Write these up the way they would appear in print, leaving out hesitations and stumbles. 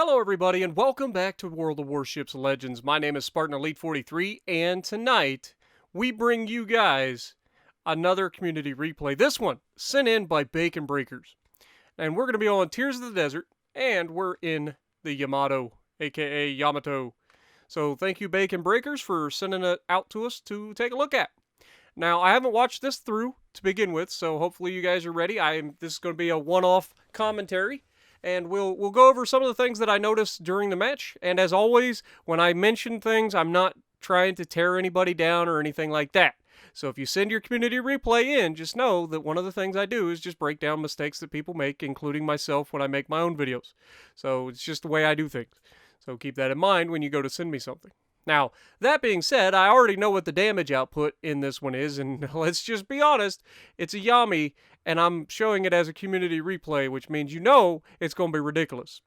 Hello everybody and welcome back to World of Warships Legends. My name is Spartan Elite 43 and tonight we bring you guys another community replay. This one sent in by Bacon Breakers. And we're going to be on Tears of the Desert and we're in the Yamato, aka Yamato. So thank you Bacon Breakers for sending it out to us to take a look at. Now I haven't watched this through to begin with, so hopefully you guys are ready. This is going to be a one-off commentary. And we'll go over some of the things that I noticed during the match. And as always, when I mention things, I'm not trying to tear anybody down or anything like that. So if you send your community replay in, just know that one of the things I do is just break down mistakes that people make, including myself when I make my own videos. So it's just the way I do things. So keep that in mind when you go to send me something. Now, that being said, I already know what the damage output in this one is, and let's just be honest, it's a Yamy, and I'm showing it as a community replay, which means you know it's going to be ridiculous.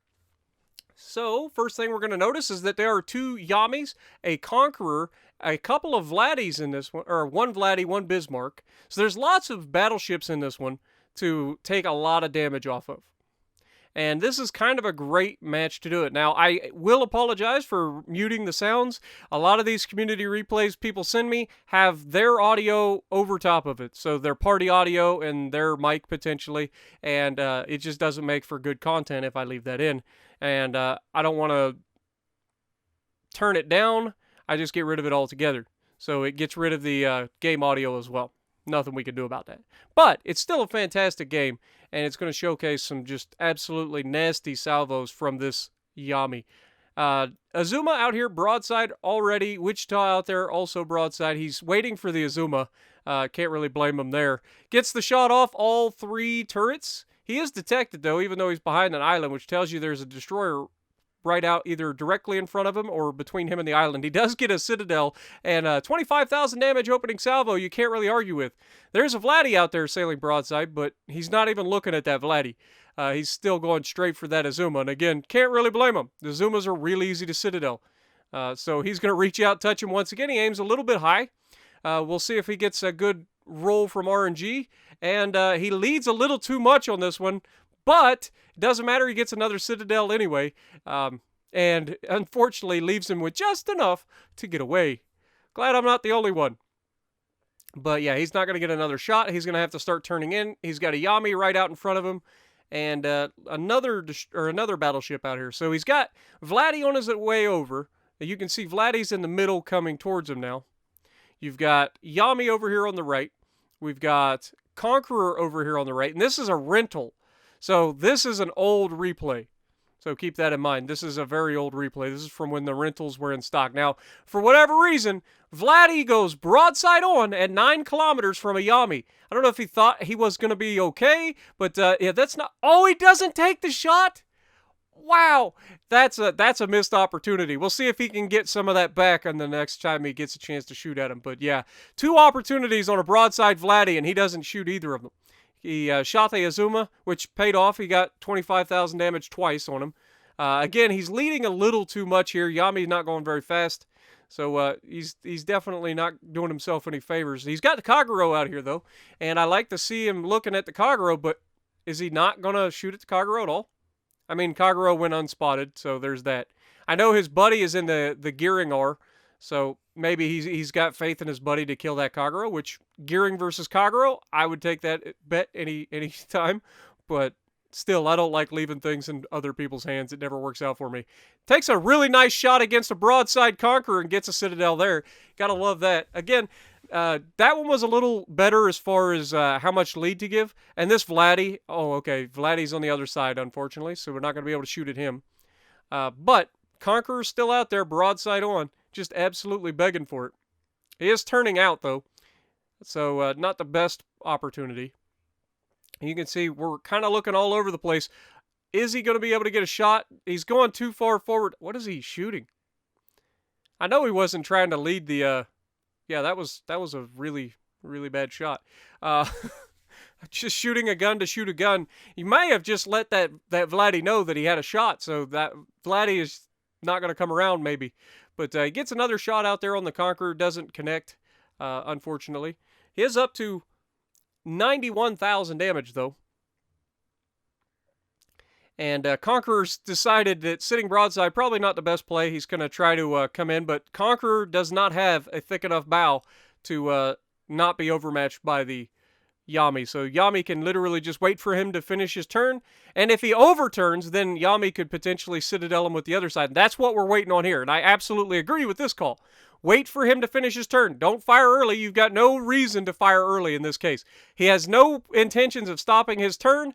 So, first thing we're going to notice is that there are two Yamys, a Conqueror, a couple of Vladdies in this one, or one Vladdy, one Bismarck. So there's lots of battleships in this one to take a lot of damage off of. And this is kind of a great match to do it. Now, I will apologize for muting the sounds. A lot of these community replays people send me have their audio over top of it. So their party audio and their mic potentially. And it just doesn't make for good content if I leave that in. And I don't want to turn it down. I just get rid of it altogether. So it gets rid of the game audio as well. Nothing we can do about that. But it's still a fantastic game, and it's going to showcase some just absolutely nasty salvos from this Yamy. Azuma out here broadside already. Wichita out there also broadside. He's waiting for the Azuma. Can't really blame him there. Gets the shot off all three turrets. He is detected, though, even though he's behind an island, which tells you there's a destroyer right out either directly in front of him or between him and the island. He does get a Citadel and 25,000 damage opening salvo you can't really argue with. There's a Vladdy out there sailing broadside, but he's not even looking at that Vladdy. He's still going straight for that Azuma, and again, can't really blame him. The Azumas are really easy to Citadel. So he's going to reach out, touch him once again. He aims a little bit high. We'll see if he gets a good roll from RNG, and he leads a little too much on this one. But it doesn't matter. He gets another Citadel anyway. And unfortunately leaves him with just enough to get away. Glad I'm not the only one. But yeah, he's not going to get another shot. He's going to have to start turning in. He's got a Yamy right out in front of him. And another battleship out here. So he's got Vladdy on his way over. You can see Vladdy's in the middle coming towards him now. You've got Yamy over here on the right. We've got Conqueror over here on the right. And this is a rental. So this is an old replay. So keep that in mind. This is a very old replay. This is from when the rentals were in stock. Now, for whatever reason, Vladdy goes broadside on at 9 kilometers from a Yamy. I don't know if he thought he was going to be okay, but yeah, that's not... Oh, he doesn't take the shot? Wow, that's a missed opportunity. We'll see if he can get some of that back on the next time he gets a chance to shoot at him. But yeah, 2 opportunities on a broadside Vladdy, and he doesn't shoot either of them. He shot the Azuma, which paid off. He got 25,000 damage twice on him. Again, he's leading a little too much here. Yamy's not going very fast. So he's definitely not doing himself any favors. He's got the Kagero out here, though. And I like to see him looking at the Kagero, but is he not going to shoot at the Kagero at all? I mean, Kagero went unspotted, so there's that. I know his buddy is in the Gearing R, so maybe he's got faith in his buddy to kill that Kagero, which Gearing versus Kagero, I would take that bet any time. But still, I don't like leaving things in other people's hands. It never works out for me. Takes a really nice shot against a broadside Conqueror and gets a Citadel there. Gotta love that. Again, that one was a little better as far as how much lead to give. And this Vladdy, oh, okay, Vladdy's on the other side, unfortunately, so we're not going to be able to shoot at him. But Conqueror's still out there, broadside on, just absolutely begging for it. He is turning out, though, so not the best opportunity. You can see we're kind of looking all over the place. Is he going to be able to get a shot? He's going too far forward. What is he shooting? I know he wasn't trying to lead the... yeah, that was a really, really bad shot. Just shooting a gun to shoot a gun. He may have just let that Vladdy know that he had a shot, so that Vladdy is not going to come around maybe. But he gets another shot out there on the Conqueror. Doesn't connect, unfortunately. He is up to 91,000 damage, though. And Conqueror's decided that sitting broadside, probably not the best play. He's going to try to come in, but Conqueror does not have a thick enough bow to not be overmatched by the Yamy. So Yamy can literally just wait for him to finish his turn, and if he overturns, then Yamy could potentially citadel him with the other side. And that's what we're waiting on here, and I absolutely agree with this call. Wait for him to finish his turn. Don't fire early. You've got no reason to fire early in this case. He has no intentions of stopping his turn.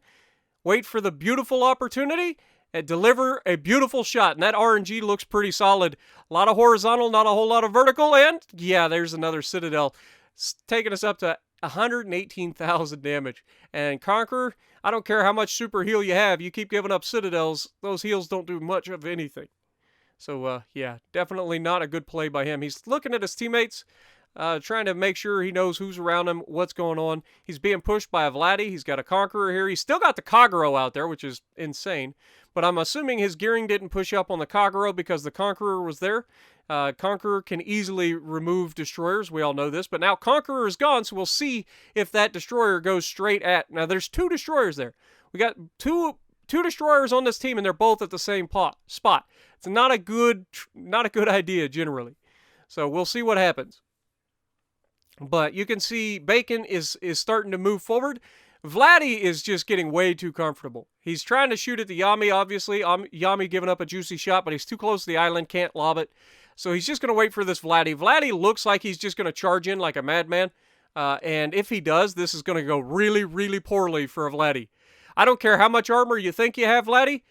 Wait for the beautiful opportunity and deliver a beautiful shot. And that RNG looks pretty solid. A lot of horizontal, not a whole lot of vertical. And yeah, there's another citadel. It's taking us up to 118,000 damage. And Conqueror, I don't care how much super heal you have, you keep giving up citadels, those heals don't do much of anything. So, yeah, definitely not a good play by him. He's looking at his teammates, trying to make sure he knows who's around him, what's going on. He's being pushed by a Vladdy. He's got a Conqueror here. He's still got the Kagero out there, which is insane. But I'm assuming his gearing didn't push up on the Kagero because the Conqueror was there. Conqueror can easily remove destroyers. We all know this. But now Conqueror is gone, so we'll see if that destroyer goes straight at... Now, there's 2 destroyers there. We got two destroyers on this team, and they're both at the same spot. It's not a good idea, generally. So we'll see what happens. But you can see Bacon is starting to move forward. Vladdy is just getting way too comfortable. He's trying to shoot at the Yamy, obviously. Yamy giving up a juicy shot, but he's too close to the island, can't lob it. So he's just going to wait for this Vladdy. Vladdy looks like he's just going to charge in like a madman. And if he does, this is going to go really, really poorly for a Vladdy. I don't care how much armor you think you have, Vladdy.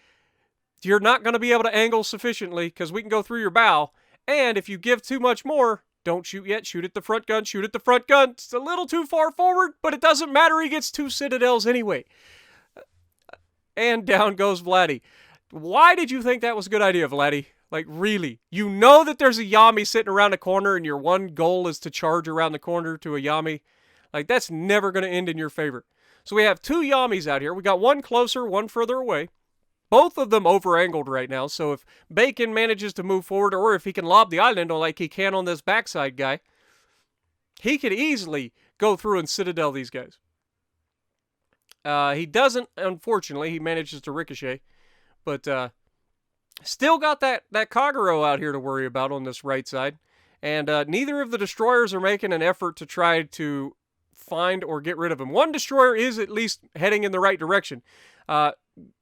You're not going to be able to angle sufficiently because we can go through your bow. And if you give too much more... Don't shoot yet. Shoot at the front gun. Shoot at the front gun. It's a little too far forward, but it doesn't matter. He gets 2 citadels anyway. And down goes Vladdy. Why did you think that was a good idea, Vladdy? Like, really? You know that there's a Yamy sitting around the corner and your one goal is to charge around the corner to a Yamy? Like, that's never going to end in your favor. So we have 2 Yamys out here. We got one closer, one further away. Both of them over-angled right now, so if Bacon manages to move forward, or if he can lob the island like he can on this backside guy, he could easily go through and citadel these guys. He doesn't, unfortunately. He manages to ricochet, but still got that Kagero out here to worry about on this right side, and neither of the destroyers are making an effort to try to find or get rid of him. One destroyer is at least heading in the right direction.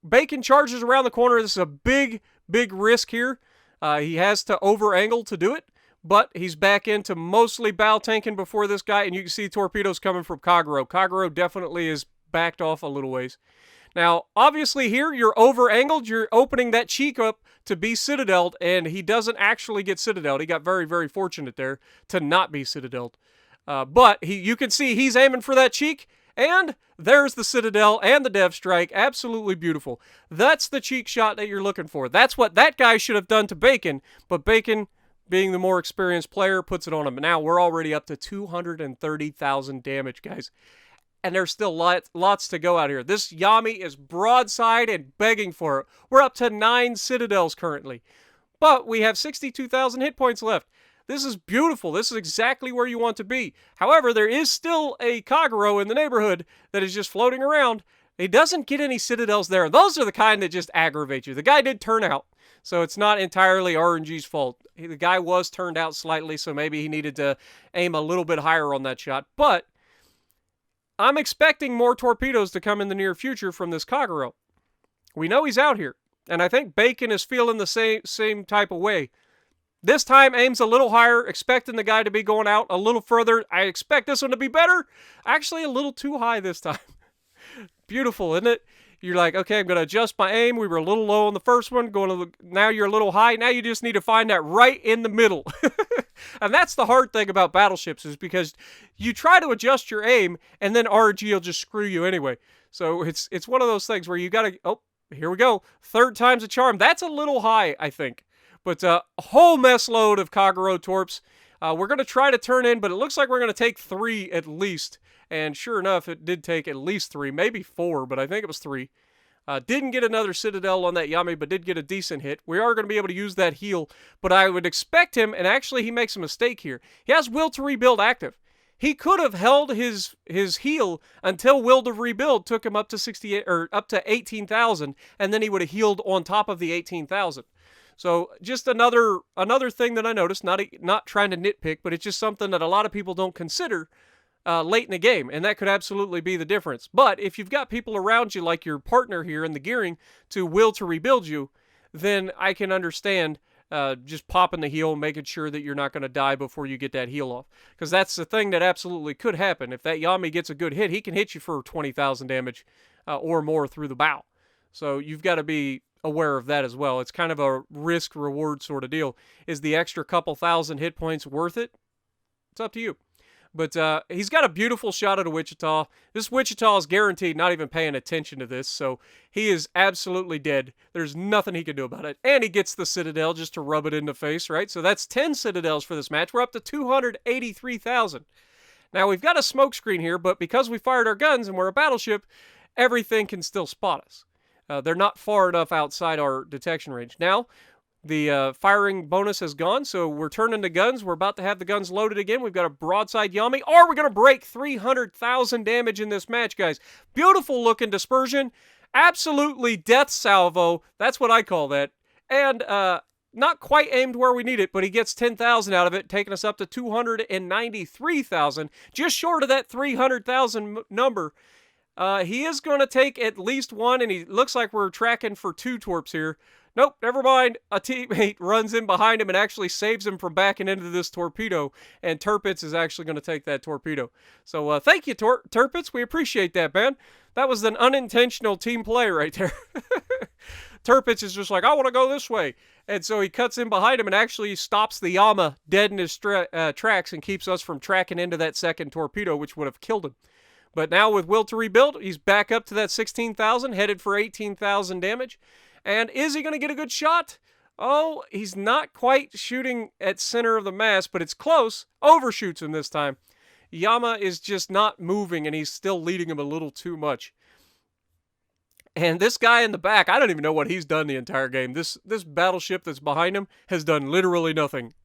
Bacon charges around the corner. This is a big, big risk here. He has to over-angle to do it, but he's back into mostly bow tanking before this guy, and you can see torpedoes coming from Kagero. Kagero definitely is backed off a little ways. Now, obviously here, you're over-angled. You're opening that cheek up to be citadeled, and he doesn't actually get citadeled. He got very, very fortunate there to not be citadeled. But you can see he's aiming for that cheek, and there's the Citadel and the Dev Strike. Absolutely beautiful. That's the cheek shot that you're looking for. That's what that guy should have done to Bacon, but Bacon, being the more experienced player, puts it on him. Now we're already up to 230,000 damage, guys. And there's still lots to go out here. This Yamy is broadside and begging for it. We're up to 9 Citadels currently. But we have 62,000 hit points left. This is beautiful. This is exactly where you want to be. However, there is still a Kagero in the neighborhood that is just floating around. He doesn't get any citadels there. Those are the kind that just aggravate you. The guy did turn out, so it's not entirely RNG's fault. The guy was turned out slightly, so maybe he needed to aim a little bit higher on that shot. But I'm expecting more torpedoes to come in the near future from this Kagero. We know he's out here, and I think Bacon is feeling the same type of way. This time, aims a little higher, expecting the guy to be going out a little further. I expect this one to be better. Actually, a little too high this time. Beautiful, isn't it? You're like, okay, I'm going to adjust my aim. We were a little low on the first one. Now you're a little high. Now you just need to find that right in the middle. And that's the hard thing about battleships, is because you try to adjust your aim, and then RNG will just screw you anyway. So it's one of those things where you got to... Oh, here we go. 3rd time's a charm. That's a little high, I think. But a whole mess load of Kagero torps. We're going to try to turn in, but it looks like we're going to take 3 at least. And sure enough, it did take at least 3, maybe 4, but I think it was 3. Didn't get another Citadel on that Yamy, but did get a decent hit. We are going to be able to use that heal, but I would expect him, and actually he makes a mistake here. He has Will to Rebuild active. He could have held his heal until Will to Rebuild took him up to 68 or up to 18,000, and then he would have healed on top of the 18,000. So just another thing that I noticed, not trying to nitpick, but it's just something that a lot of people don't consider late in the game, and that could absolutely be the difference. But if you've got people around you, like your partner here in the gearing, to Will to Rebuild you, then I can understand just popping the heal, making sure that you're not going to die before you get that heal off. Because that's the thing that absolutely could happen. If that Yamy gets a good hit, he can hit you for 20,000 damage or more through the bow. So you've got to be aware of that as well. It's kind of a risk-reward sort of deal. Is the extra couple thousand hit points worth it? It's up to you. But he's got a beautiful shot at a Wichita. This Wichita is guaranteed not even paying attention to this, so he is absolutely dead. There's nothing he can do about it. And he gets the Citadel just to rub it in the face, right? So that's 10 Citadels for this match. We're up to 283,000. Now, we've got a smokescreen here, but because we fired our guns and we're a battleship, everything can still spot us. They're not far enough outside our detection range. Now, the firing bonus has gone, so we're turning to guns. We're about to have the guns loaded again. We've got a broadside Yamy. Are we going to break 300,000 damage in this match, guys? Beautiful looking dispersion. Absolutely death salvo. That's what I call that. And not quite aimed where we need it, but he gets 10,000 out of it, taking us up to 293,000. Just short of that 300,000 number. He is going to take at least one, and he looks like we're tracking for 2 torps here. Nope, never mind. A teammate runs in behind him and actually saves him from backing into this torpedo, and Turpitz is actually going to take that torpedo. So thank you, Turpitz. We appreciate that, man. That was an unintentional team play right there. Turpitz is just like, I want to go this way. And so he cuts in behind him and actually stops the Yama dead in his tracks and keeps us from tracking into that second torpedo, which would have killed him. But now with Will to Rebuild, he's back up to that 16,000, headed for 18,000 damage. And is he going to get a good shot? Oh, he's not quite shooting at center of the mass, but it's close. Overshoots him this time. Yama is just not moving, and he's still leading him a little too much. And this guy in the back, I don't even know what he's done the entire game. This battleship that's behind him has done literally nothing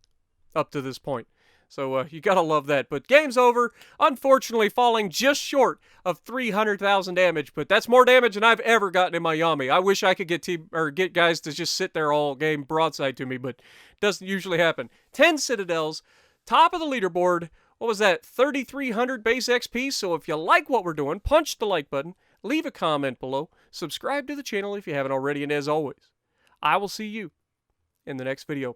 up to this point. So you gotta love that. But game's over. Unfortunately, falling just short of 300,000 damage. But that's more damage than I've ever gotten in my Yamy. I wish I could get guys to just sit there all game broadside to me, but it doesn't usually happen. 10 Citadels, top of the leaderboard. What was that? 3,300 base XP. So if you like what we're doing, punch the like button, leave a comment below, subscribe to the channel if you haven't already, and as always, I will see you in the next video.